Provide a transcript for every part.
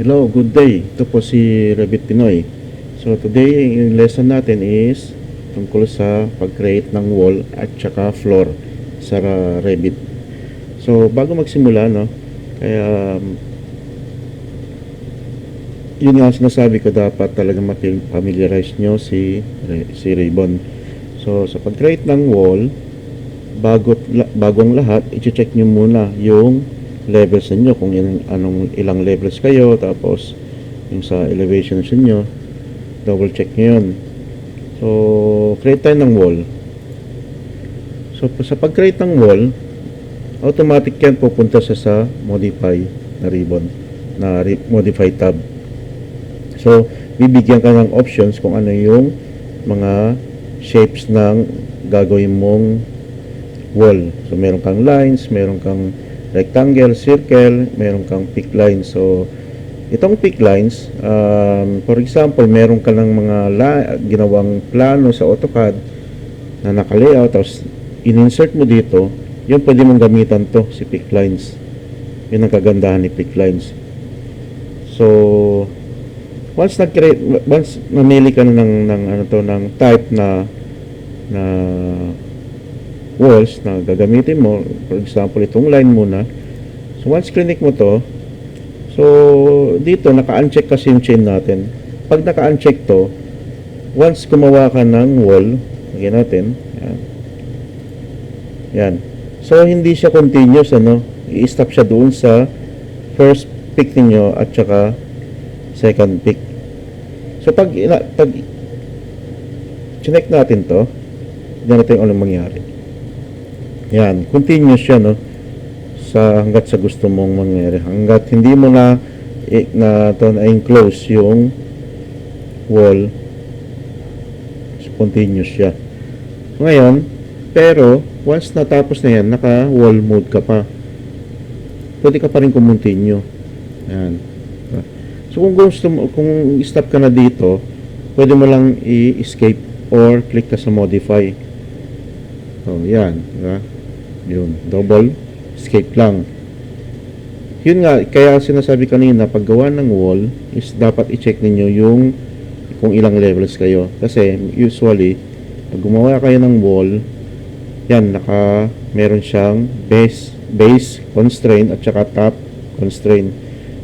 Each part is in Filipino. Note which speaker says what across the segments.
Speaker 1: Hello, good day. Ito po si Revit Pinoy. So today, yung lesson natin is tungkol sa pag-create ng wall at saka floor sa Revit. So bago magsimula, no, kaya yun nga sinasabi ko, dapat talaga ma-familiarize nyo si Ribbon. So sa pag-create ng wall, bagong lahat, i-check nyo muna yung levels ninyo, kung ilang levels kayo, tapos yung sa elevation ninyo, double check nyo yun. So create tayo ng wall. So sa pag create ng wall, automatic yan pupunta sa modify na ribbon, na modify tab. So bibigyan ka ng options kung ano yung mga shapes ng gagawin mong wall. So meron kang lines, meron kang rectangle, circle, meron kang pick lines. So itong pick lines, for example, meron ka ng mga ginawang plano sa AutoCAD na naka-layout, tapos in-insert mo dito, yun pwede mong gamitan to, si pick lines. Yun ang kagandahan ni pick lines. So once namili ka na ng type na walls na gagamitin mo, for example itong line muna. So once click mo to, so dito naka-uncheck kasi yung chain natin. Pag naka-uncheck to, once gumawa ka ng wall, lagyan natin yan. So hindi siya continuous, i-stop siya doon sa first pick niyo at saka second pick. So pag check natin to, tignan natin anong mangyari. Yan, continuous siya, hanggat sa gusto mong mangyari. Hanggat hindi mo na enclose yung wall, so continuous siya. Ngayon, pero once natapos na yan, naka wall mode ka pa, pwede ka pa rin continue. Yan. So kung gusto mo, kung stop ka na dito, pwede mo lang i-escape or click ka sa modify. So yan, diba? Yun, double escape lang. Yun nga, kaya sinasabi kanina, paggawa ng wall is dapat i-check ninyo yung kung ilang levels kayo. Kasi usually pag gumawa kayo ng wall, yan, meron siyang base constraint at saka top constraint.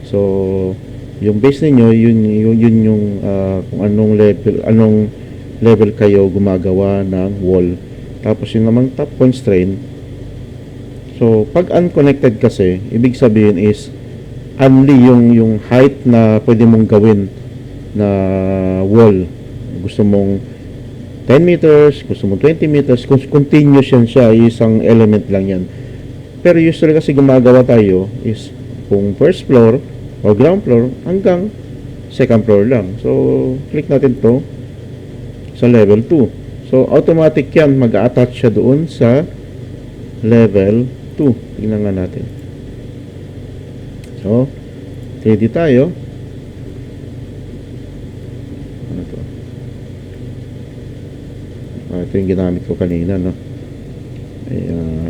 Speaker 1: So yung base niyo, yun yung kung anong level kayo gumagawa ng wall. Tapos yung namang top constraint, so pag unconnected kasi, ibig sabihin is only yung height na pwede mong gawin na wall. Gusto mong 10 meters, gusto mong 20 meters, continuous yan siya, isang element lang yan. Pero usually kasi gumagawa tayo is kung first floor o ground floor hanggang second floor lang. So click natin to sa level 2. So automatic yan, mag-attach siya doon sa level 2. Tingnan nga natin. So, ready tayo. Ano to? Ito yung ginamit ko kanina, no? Ayan.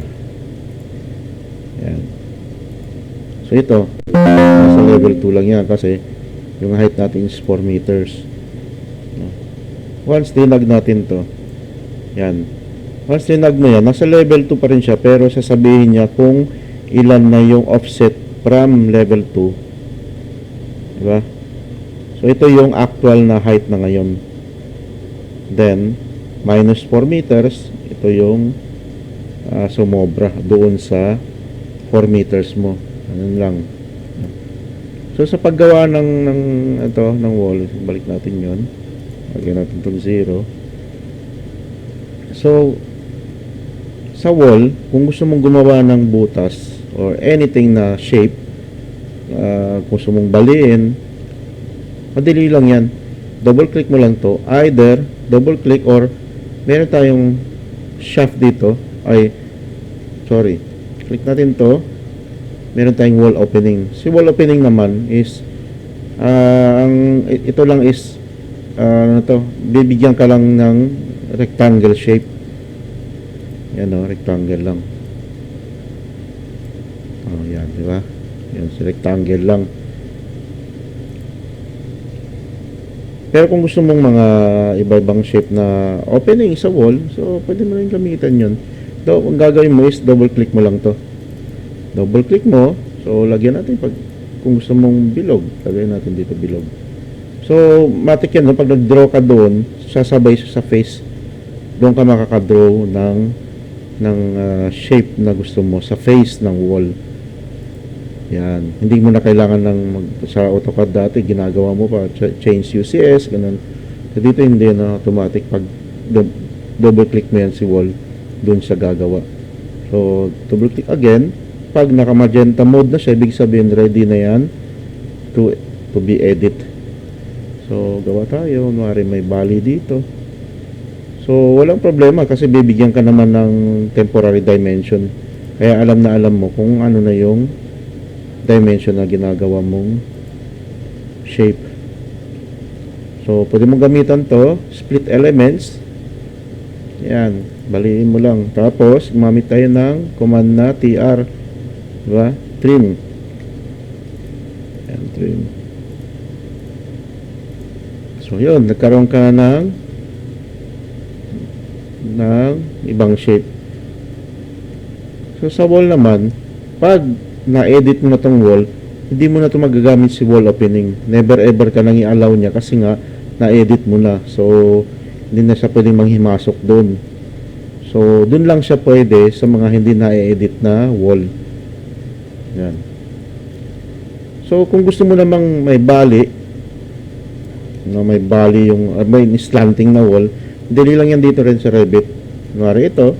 Speaker 1: So, ito. Nasa level 2 lang yan kasi yung height natin is 4 meters. No? Once dinag natin to, yan. Once tinag mo yan, nasa level 2 pa rin siya, pero sasabihin niya kung ilan na yung offset from level 2. Diba? So, ito yung actual na height na ngayon. Then, minus 4 meters, ito yung sumobra doon sa 4 meters mo. Ganun lang. So, sa paggawa ng wall, balik natin yun. Lagyan natin itong 0. So, sa wall, kung gusto mong gumawa ng butas or anything na shape, gusto mong baliin, madali lang yan. Double click mo lang to. Either double click or meron tayong shaft dito. Click natin to. Meron tayong wall opening. Si wall opening naman is ito lang is bibigyan ka lang ng rectangle shape. Yan, rectangle lang. Yan, di ba? Yan, rectangle lang. Pero kung gusto mong mga iba-ibang shape na opening sa wall, so pwede mo rin gamitan yun. So, kung gagawin mo is double click mo lang to. Double click mo, so lagyan natin kung gusto mong bilog, lagyan natin dito bilog. So, matik yan, no? Pag nag-draw ka doon, sasabay sa face, doon ka makaka-draw ng shape na gusto mo sa face ng wall. Yan. Hindi mo na kailangan sa AutoCAD dati, ginagawa mo pa, change UCS, ganun. So, dito hindi na automatic pag double click mo yan si wall, doon siya gagawa. So, double click again. Pag naka magenta mode na siya, ibig sabihin ready na yan to be edit. So, gawa tayo. Kunwari may bali dito. So, walang problema kasi bibigyan ka naman ng temporary dimension. Kaya alam na alam mo kung ano na yung dimension na ginagawa mong shape. So, pwede mong gamitan to, split elements. Yan, baliin mo lang. Tapos, gumamit tayo ng command na TR. Diba? Trim. Yan, trim. So, yun, nagkaroon ka ng ibang shape. So, sa wall naman, pag na-edit mo na tong wall, hindi mo na ito magagamit si wall opening. Never ever ka nang i-allow niya kasi nga, na-edit mo na. So, hindi na siya pwedeng manghimasok doon. So, doon lang siya pwede sa mga hindi na-edit na wall. Yan. So, kung gusto mo namang may bali, may slanting na wall, dali lang yan dito rin sa Revit. Kunwari ito,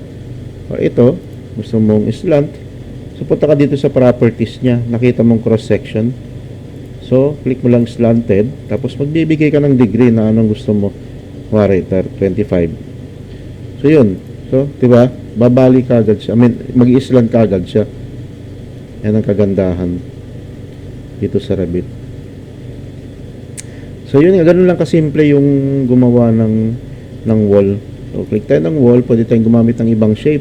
Speaker 1: o ito, gusto mong slant, so punta ka dito sa properties niya, nakita mong cross section, so click mo lang slanted, tapos magbibigay ka ng degree na anong gusto mo. Kunwari 25. So yun, so diba, babali ka agad siya, mag-i-slant ka agad siya. Yan ang kagandahan dito sa Revit. So yun, ganun lang kasimple yung gumawa ng wall. So click tayo ng wall, pwede tayong gumamit ng ibang shape,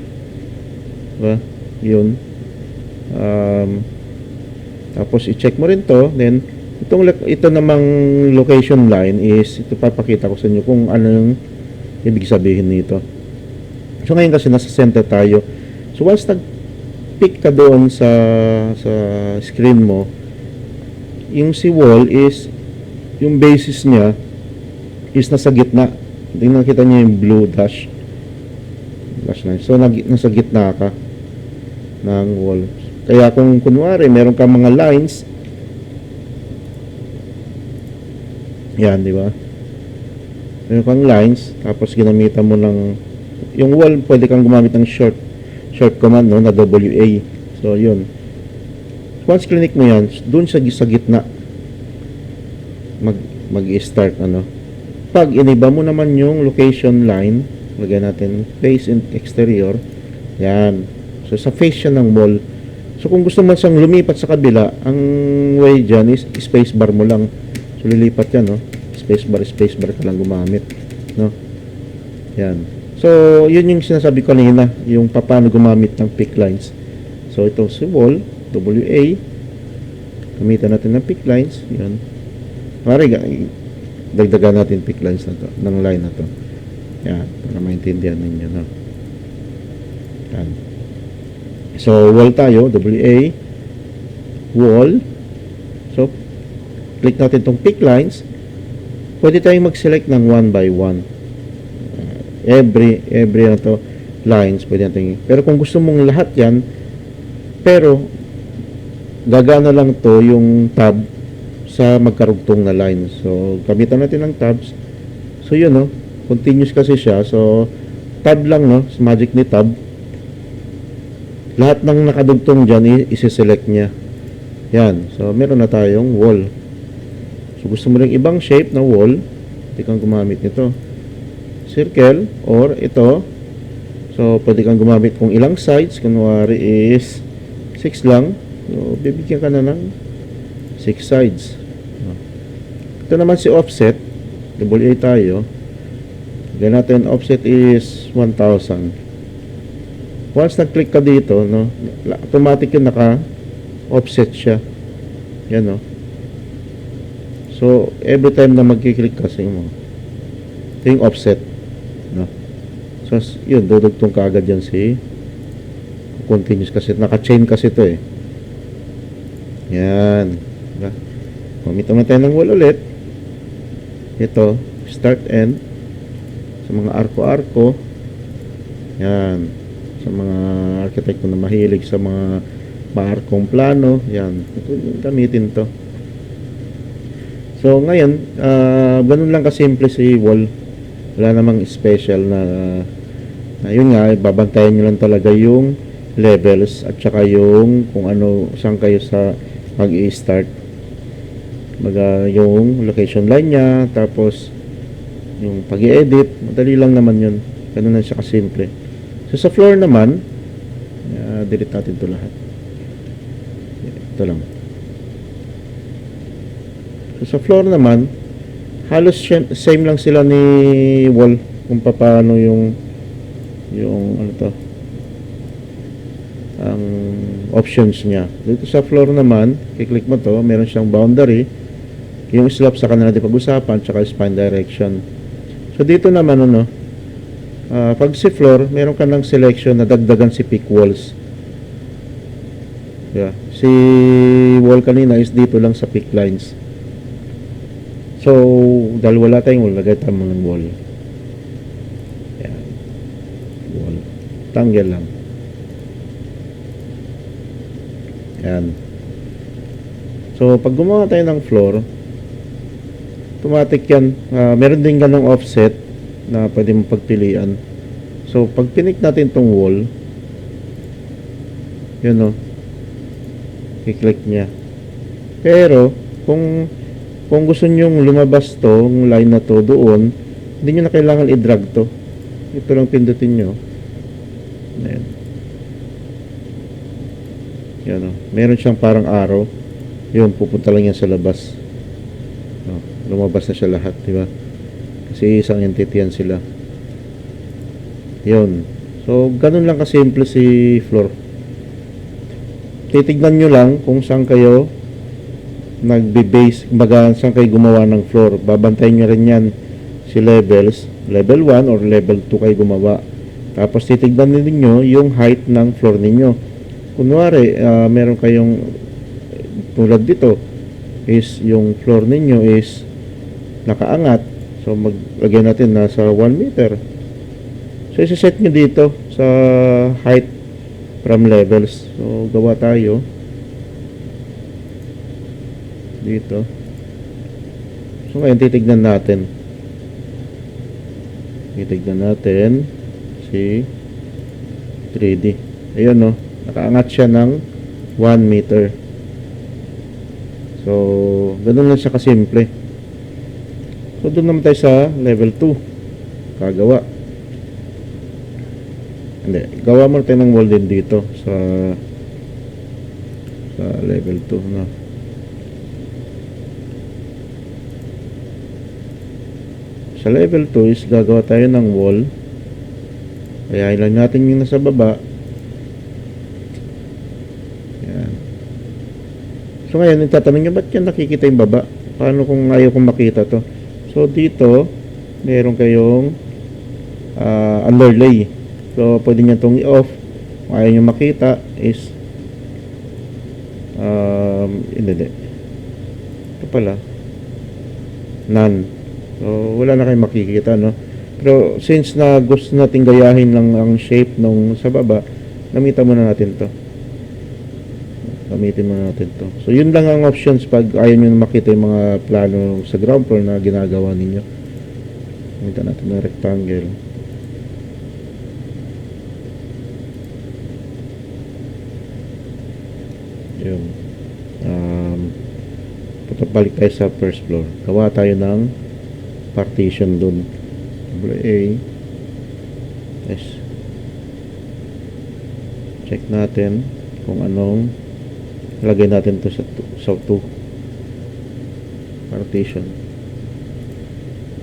Speaker 1: diba? Yun. Tapos i-check mo rin to, then ito namang location line is ito, papakita ko sa inyo kung ano yung ibig sabihin nito. So ngayon kasi nasa center tayo, so once nag-pick ka doon sa screen mo, yung si wall is yung basis niya is nasa gitna. Tingnan, nakita niyo yung blue dash line. So nasa gitna ka ng wall. Kaya kung kunwari meron ka mga lines, yan, di ba? Meron kang lines, tapos ginamitan mo ng yung wall, pwede kang gumamit ng short command, no, na WA. So yun, once click mo yan, dun sa gitna mag-start pag iniba mo naman yung location line, lagyan natin face and exterior, yan. So sa face siya ng wall. So kung gusto mo siyang lumipat sa kabila, ang way dyan is space bar mo lang. So lilipat yan, no? Space bar ka lang gumamit, no? Yan. So yun yung sinasabi ko kanina, yung paano gumamit ng pick lines. So ito si wall, WA, gamitan natin ng pick lines, yan. Dagdagan natin pick lines na to, ng line na to. Yan, para maintindihan ninyo, no? Yan. So, wall tayo, WA, wall. So, click natin tong pick lines. Pwede tayong mag-select ng one by one. Every na to, lines, pwede natin. Pero kung gusto mong lahat yan, pero, gagana lang to yung tab sa magkarugtong na lines. So, gamitan natin ng tabs. So, yun, no? Continuous kasi siya. So, tab lang, no? Sa magic ni tab. Lahat ng nakadugtong dyan, isi-select niya. Yan. So, meron na tayong wall. So, gusto mo rin ibang shape na wall, pwede kang gumamit nito. Circle, or ito. So, pwede kang gumamit kung ilang sides. Kunwari is 6 lang. So, bibigyan ka na ng 6 sides. Ito naman si offset. WA tayo. Lagyan natin offset is 1,000. Once nag-click ka dito, no, automatic yung naka-offset siya. Yan, no. So, every time na magkiklik kasi mo, ito yung offset. No? So, yun, dudugtong kaagad yan si continuous kasi. Naka-chain kasi ito eh. Yan. Diba? Kumita naman tayo ng wall ulit. Ito, start end. Sa mga arko-arko. Yan. Sa mga arkitekto na mahilig sa mga maarkong plano. Yan. Ito, gamitin to. So, ngayon, ganun lang kasimple si wall. Wala namang special na yun nga, babantayan nyo lang talaga yung levels at saka yung kung ano, saan kayo sa mag-i-start. Yung location line nya, tapos yung pag-i-edit, madali lang naman yun. Ganun lang siya kasimple. So, sa floor naman, delete natin ito lahat. Ito lang. So, sa floor naman, halos same lang sila ni wall kung paano yung ano to, ang options niya. Dito sa floor naman, i-click mo to, meron siyang boundary, yung slope sa kanila natin pag-usapan, tsaka spine direction. So, dito naman, pag si floor, meron ka ng selection na dagdagan si peak walls. Yeah. Si wall kanina is dito lang sa peak lines. So, dahil wala tayong wall, lagay tayo ng wall. Yan. Wall. Tanggal lang. Yan. So, pag gumawa tayo ng floor, automatic yan. Meron din ganong offset na pwede mong pagpilian. So, pag pinik natin itong wall, yun i-click niya. Pero, kung gusto nyong lumabas tong line na to doon, hindi nyo na kailangan i-drag to. Ito lang pindutin nyo. Ayan. Yan meron siyang parang arrow. Yun, pupunta lang yan sa labas. Lumabas na siya lahat, di ba? Kasi isang entity yan sila. Yun. So, ganun lang kasimple si floor. Titignan nyo lang kung saan kayo nagbe-base, kumbaga saan kayo gumawa ng floor. Babantayin nyo rin yan si levels, level 1 or level 2 kayo gumawa. Tapos titignan ninyo yung height ng floor ninyo. Kunwari, meron kayong tulad dito is yung floor ninyo is nakaangat. So maglagay natin nasa 1 meter. So isa-set nyo dito sa height from levels. So gawa tayo dito. So ngayon titignan natin si 3D. Ayun nakaangat siya ng 1 meter. So ganun lang siya kasimple. So doon naman tayo sa level 2 kagawa. Hindi, gawa mo tayo ng wall din dito sa level 2 Sa level 2 is gagawa tayo ng wall. Kaya ilan natin yung nasa baba. Yan. So ngayon, itatanong nyo, ba't yan nakikita yung baba? Paano kung ayaw kong makita to? So dito, meron kayong underlay. So pwede nyo itong i-off. Kung ayaw nyo makita is hindi. Ito pala. None. So, wala na kayong makikita, Pero, since na gusto natin gayahin lang ang shape nung sa baba, gamitin muna natin to. So, yun lang ang options pag ayaw nyo makita yung mga plano sa ground floor na ginagawa ninyo. Gamitin natin ng rectangle. Yun. Balik tayo sa first floor. Gawa tayo ng partition dun. WA S. Check natin kung anong lagay natin to sa 2 partition.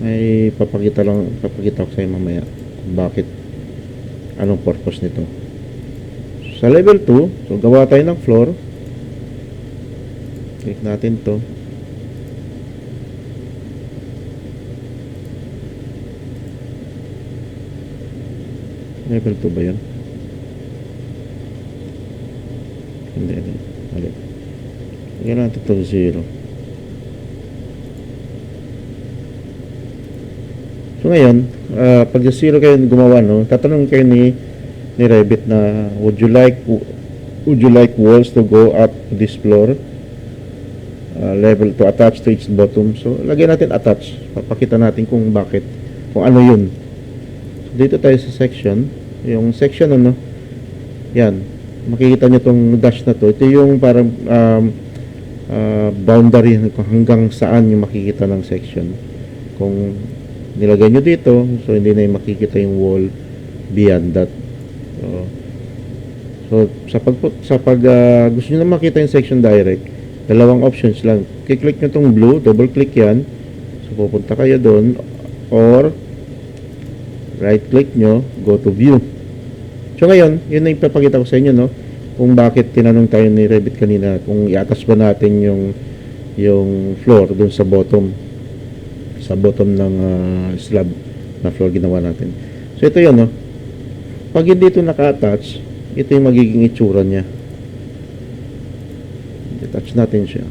Speaker 1: May papakita ko sa inyo mamaya kung bakit, anong purpose nito. Sa level 2, so gawa tayo ng floor. Click natin to. Level 2 ba yun? Hindi. Mali. Lagyan natin ito 0. So ngayon, pag sa 0 kayo gumawa, no, tatanong kayo ni Revit na would you like walls to go up to this floor? Level to attach to its bottom. So lagyan natin attach. Papakita natin kung bakit. Kung ano yun. So, dito tayo sa section. Yung section ano, yan. Makikita nyo itong dash na to. Ito yung parang boundary hanggang saan yung makikita ng section. Kung nilagay nyo dito, so hindi na yung makikita yung wall beyond that. So sa pag gusto nyo na makita yung section direct, dalawang options lang. Kiklik nyo itong blue, double click yan. So pupunta kayo doon, or right click nyo, go to view. So ngayon, yun na yung papakita ko sa inyo, no? Kung bakit tinanong tayo ni Revit kanina kung i-attach ba natin yung floor doon sa bottom ng slab na floor ginawa natin. So ito yun, no? Pag hindi ito naka-attach, ito yung magiging itsura niya. Detach natin siya.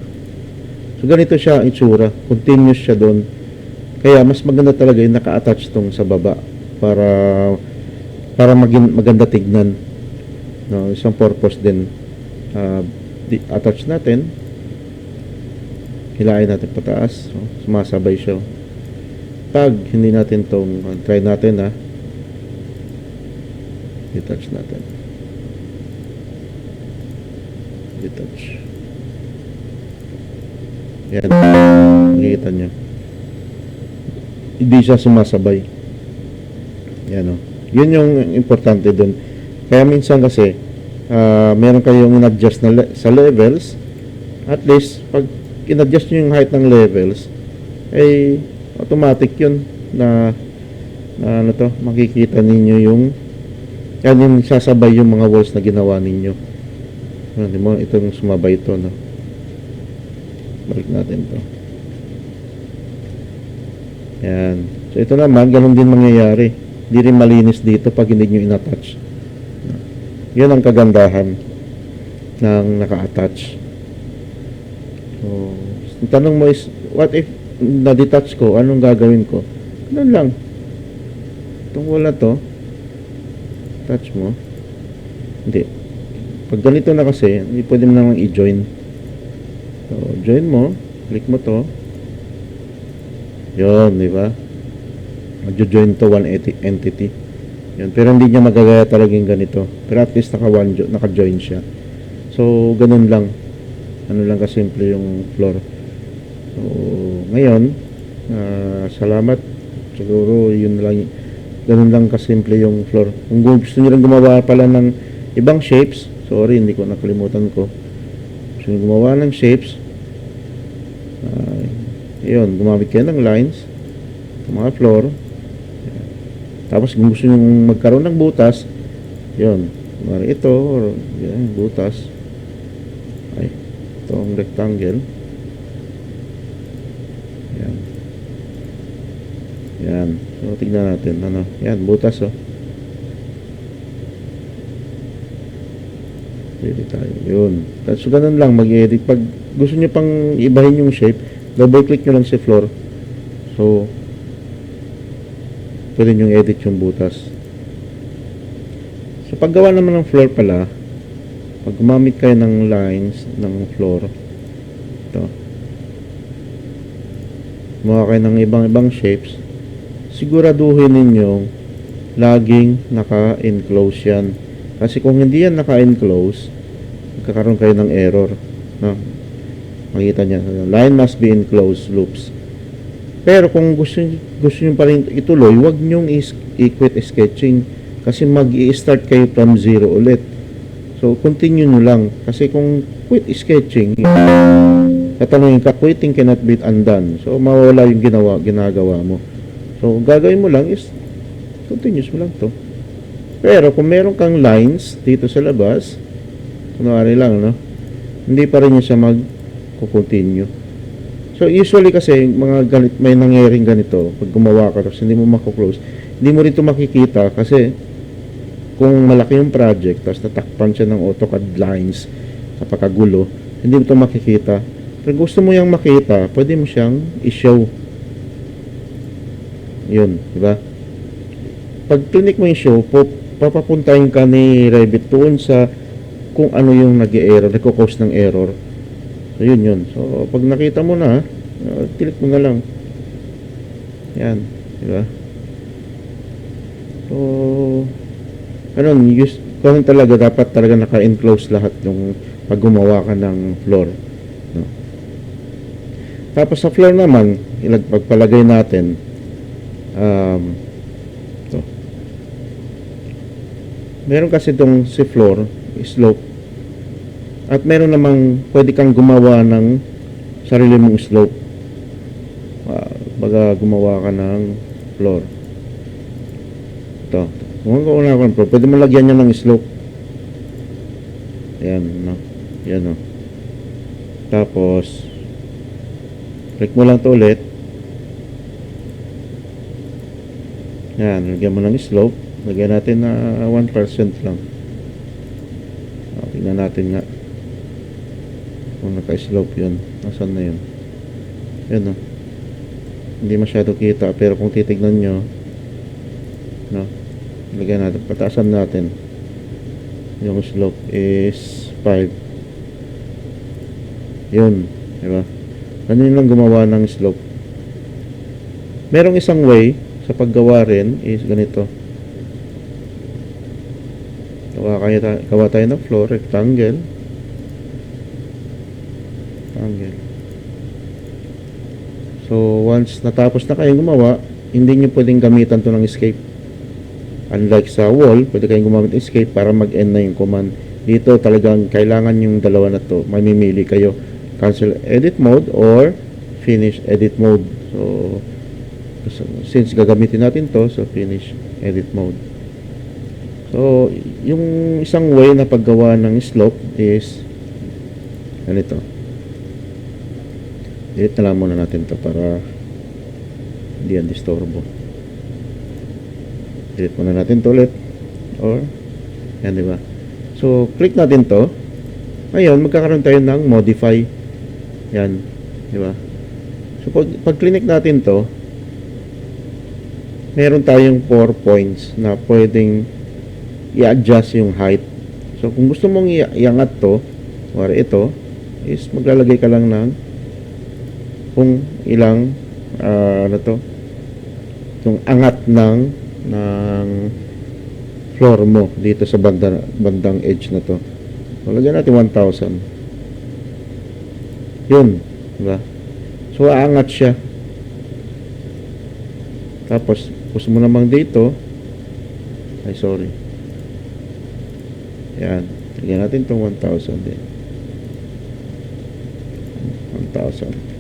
Speaker 1: So ganito siya ang itsura, continuous siya doon. Kaya mas maganda talaga yung naka-attach tong sa baba para maganda tignan. No, isang purpose din. Attach natin. Hilain natin pataas. So, sumasabay siya. Pag hindi natin tong try natin detach natin. Detach. Yan. Nakikita nyo. Hindi siya sumasabay. Yan o. Yun yung importante dun. Kaya minsan kasi, meron kayong in-adjust sa levels. At least, pag in-adjust nyo yung height ng levels, ay automatic yun na ano to, makikita ninyo yung sasabay yung mga walls na ginawa ninyo. Hindi mo, itong sumabay ito, no? Balik natin to. Yan. So, ito naman, ganun din mangyayari. Hindi rin malinis dito pag hindi nyo in-attach. Yan ang kagandahan ng naka-attach. So, ang tanong mo is, what if na-detach ko? Anong gagawin ko? Ganun lang. Itong wala to, touch mo. Hindi. Pag ganito na kasi, hindi pwede mo namang i-join. So, join mo. Click mo to. Yun, di ba? Mag-join to one entity. Yun. Pero hindi niya magagaya talaga yung ganito. Pero at least naka-join siya. So, ganun lang. Ano lang kasimple yung floor. So, ngayon, salamat. Siguro, yun lang. Ganun lang kasimple yung floor. Kung gusto nyo lang gumawa pala ng ibang shapes, sorry, hindi ko nakalimutan ko. Gusto nyo gumawa ng shapes, yun, gumamit kayo ng lines, mga floor. Tapos kung gusto nyo magkaroon ng butas, yun, kumari ito, or yan, butas. Ay, itong rectangle. Yan. Yan. So, tignan natin. Ano? Yan, butas, oh. Pwede tayo. Yun. So, ganun lang mag-edit. Pag gusto nyo pang ibahin yung shape, double-click nyo lang sa floor. So, pwede nyo edit yung butas. So, paggawa naman ng floor pala, pag gumamit kayo ng lines ng floor, ito. Gumawa kayo ng ibang shapes, siguraduhin ninyong laging naka-enclose yan. Kasi kung hindi yan naka-enclose, magkakaroon kayo ng error. No? Makita nyo, line must be enclosed loops. Pero kung gusto nyo pa rin ituloy, huwag nyong i-quit sketching. Kasi mag-i-start kayo from zero ulit. So, continue nyo lang. Kasi kung quit sketching, katanungin ka, quitting cannot be undone. So, mawawala yung ginagawa mo. So, gagawin mo lang is, continuous mo lang to. Pero, kung meron kang lines dito sa labas, kunwari lang, no? Hindi pa rin siya mag-continue. So, usually kasi, may nangyaring ganito, pag gumawa ka, tapos hindi mo mako-close, hindi mo rin ito makikita kasi kung malaki yung project, tapos natakpan siya ng AutoCAD lines sa pagkagulo, hindi mo ito makikita. Pero gusto mo yung makita, pwede mo siyang i-show. Yun, di ba? Pag clinic mo yung show, papapuntahin ka ni Revit doon sa kung ano yung nag-error, nagko-cause ng error. So, yun. So, pag nakita mo na, click mo na lang. Yan, di ba? So, ganun talaga, dapat talaga naka-enclose lahat yung pag gumawa ka ng floor. No? Tapos sa floor naman, pagpalagay natin, ito. Meron kasi itong si floor, slope, at meron namang pwede kang gumawa ng sarili mong slope. Baga gumawa ka ng floor. Ito. Pwede mo lagyan niya ng slope. Ayan, no? Yan, no? Tapos, click mo lang ito ulit. Yan, lagyan mo ng slope. Lagyan natin na 1% lang. Tingnan natin nga. Kung naka-slope yun. Nasaan na yun? Yan, no? Hindi masyado kita. Pero kung titignan nyo, no? Lagyan natin, pataasan natin. Yung slope is 5. Yun, diba? Ganun lang gumawa ng slope. Merong isang way sa paggawa rin is ganito. Gawa tayo ng floor, rectangle. So, once natapos na kayong gumawa, hindi nyo pwedeng gamitan to ng escape. Unlike sa wall, pwede kayong gumamit ng escape para mag-end na yung command. Dito talagang kailangan yung dalawa na to. Mamimili kayo. Cancel edit mode or finish edit mode. So, since gagamitin natin to, so finish edit mode. So, yung isang way na paggawa ng slope is ganito. Delete na lang muna natin to para hindi yan disturbo. Delete muna natin to ulit. Or, yan, diba? So, click natin to. Ngayon, magkakaroon tayo ng modify. Yan, diba? So, pag click natin to, meron tayong 4 points na pwedeng i-adjust yung height. So, kung gusto mong iangat to, wala ito, is maglalagay ka lang ng kung ilang, ano to, yung angat ng floor mo dito sa bandang edge na to. So, lagyan natin 1,000. Yun, diba? So, aangat siya. Tapos, gusto mo namang dito, ay sorry, yan, lagyan natin itong 1,000 din. 1,000.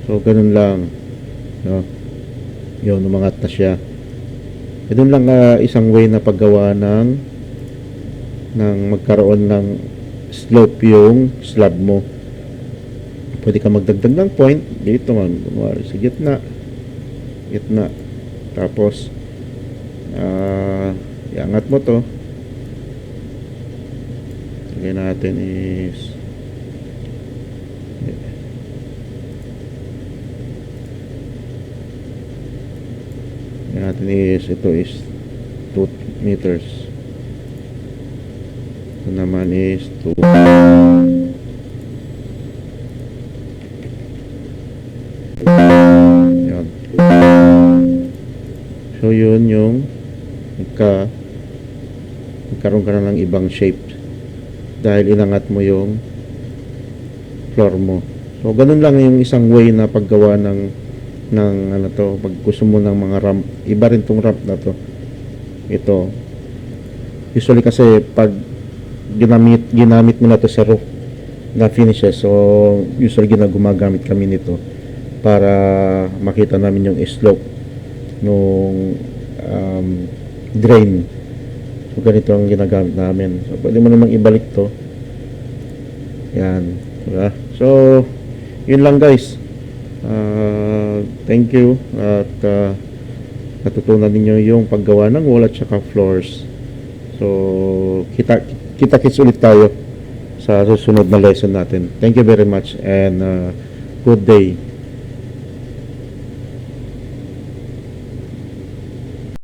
Speaker 1: So, ganun lang, no? Yun, umangat na siya. Ganun lang isang way na paggawa ng magkaroon ng slope yung slab mo. Pwede ka magdagdag ng point dito man, kumari sa gitna. Tapos iangat mo to. Lagyan natin is ito is 2 meters. Ito naman is 2. Yan. So yun yung nagkaroon ka na ng ibang shape dahil inangat mo yung floor mo. So ganun lang yung isang way na paggawa ng ano to, pag gusto mo ng mga ramp. Iba rin tong ramp na to. Ito usually kasi pag ginamit mo na to sa roof na finishes, so usually gumagamit kami nito para makita namin yung slope nung drain. So ganito ang ginagamit namin. So pwede mo namang ibalik to. Yan, diba? So yun lang guys. Thank you at natutunan ninyo yung paggawa ng wall at saka floors. So, kita-kits ulit tayo sa susunod na lesson natin. Thank you very much and good day.